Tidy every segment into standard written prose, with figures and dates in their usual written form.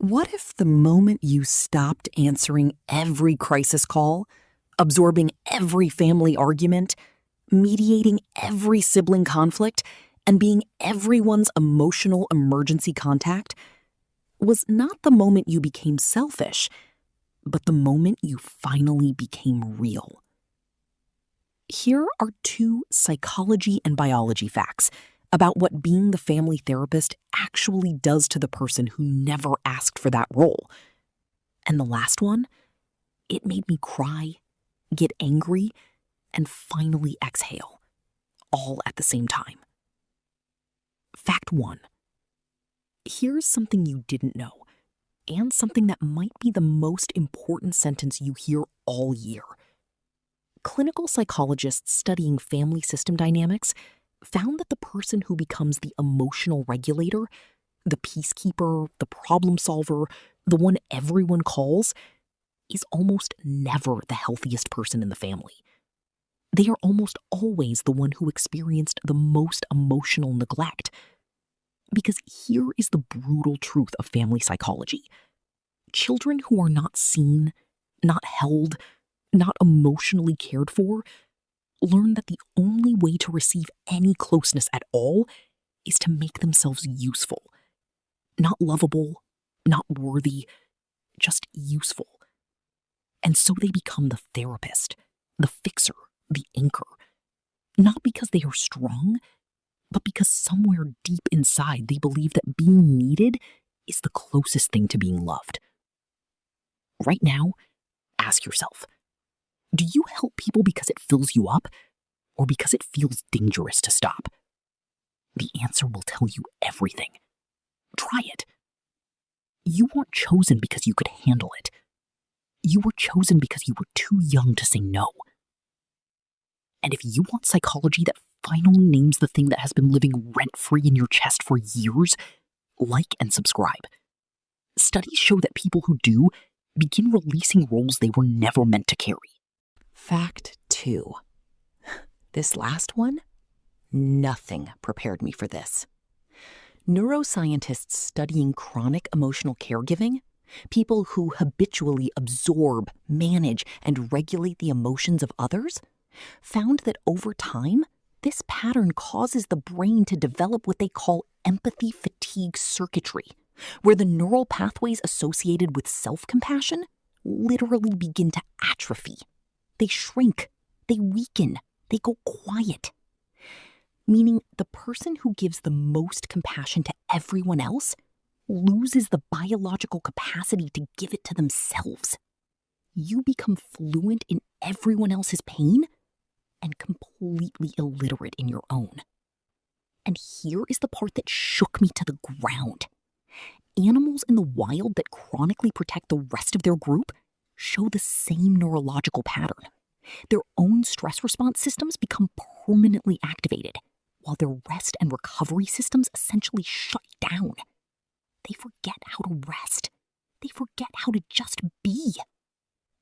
What if the moment you stopped answering every crisis call, absorbing every family argument, mediating every sibling conflict, and being everyone's emotional emergency contact was not the moment you became selfish, but the moment you finally became real? Here are two psychology and biology facts about what being the family therapist actually does to the person who never asked for that role. And the last one, it made me cry, get angry, and finally exhale, all at the same time. Fact 1. Here's something you didn't know, and something that might be the most important sentence you hear all year. Clinical psychologists studying family system dynamics found that the person who becomes the emotional regulator, the peacekeeper, the problem solver, the one everyone calls, is almost never the healthiest person in the family. They are almost always the one who experienced the most emotional neglect. Because here is the brutal truth of family psychology. Children who are not seen, not held, not emotionally cared for, learn that the only way to receive any closeness at all is to make themselves useful. Not lovable, not worthy, just useful. And so they become the therapist, the fixer, the anchor. Not because they are strong, but because somewhere deep inside they believe that being needed is the closest thing to being loved. Right now, ask yourself, do you help people because it fills you up, or because it feels dangerous to stop? The answer will tell you everything. Try it. You weren't chosen because you could handle it. You were chosen because you were too young to say no. And if you want psychology that finally names the thing that has been living rent-free in your chest for years, like and subscribe. Studies show that people who do begin releasing roles they were never meant to carry. Fact 2. This last one, nothing prepared me for this. Neuroscientists studying chronic emotional caregiving, people who habitually absorb, manage, and regulate the emotions of others, found that over time, this pattern causes the brain to develop what they call empathy fatigue circuitry, where the neural pathways associated with self-compassion literally begin to atrophy. They shrink, they weaken, they go quiet. Meaning the person who gives the most compassion to everyone else loses the biological capacity to give it to themselves. You become fluent in everyone else's pain and completely illiterate in your own. And here is the part that shook me to the ground. Animals in the wild that chronically protect the rest of their group show the same neurological pattern. Their own stress response systems become permanently activated, while their rest and recovery systems essentially shut down. They forget how to rest. They forget how to just be.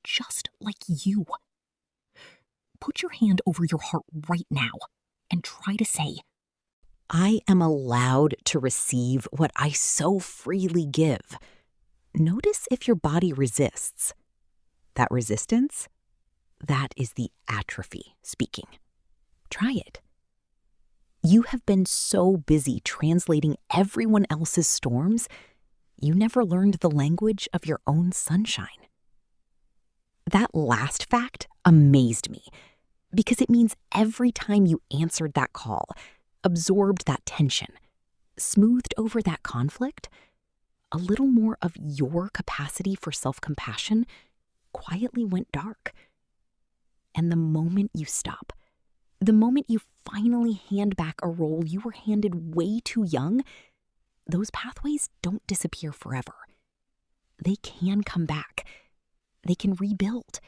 Just like you. Put your hand over your heart right now and try to say, I am allowed to receive what I so freely give. Notice if your body resists. That resistance, that is the atrophy speaking. Try it. You have been so busy translating everyone else's storms, you never learned the language of your own sunshine. That last fact amazed me, because it means every time you answered that call, absorbed that tension, smoothed over that conflict, a little more of your capacity for self-compassion quietly went dark. And the moment you stop, the moment you finally hand back a role you were handed way too young, those pathways don't disappear forever. They can come back. They can rebuild.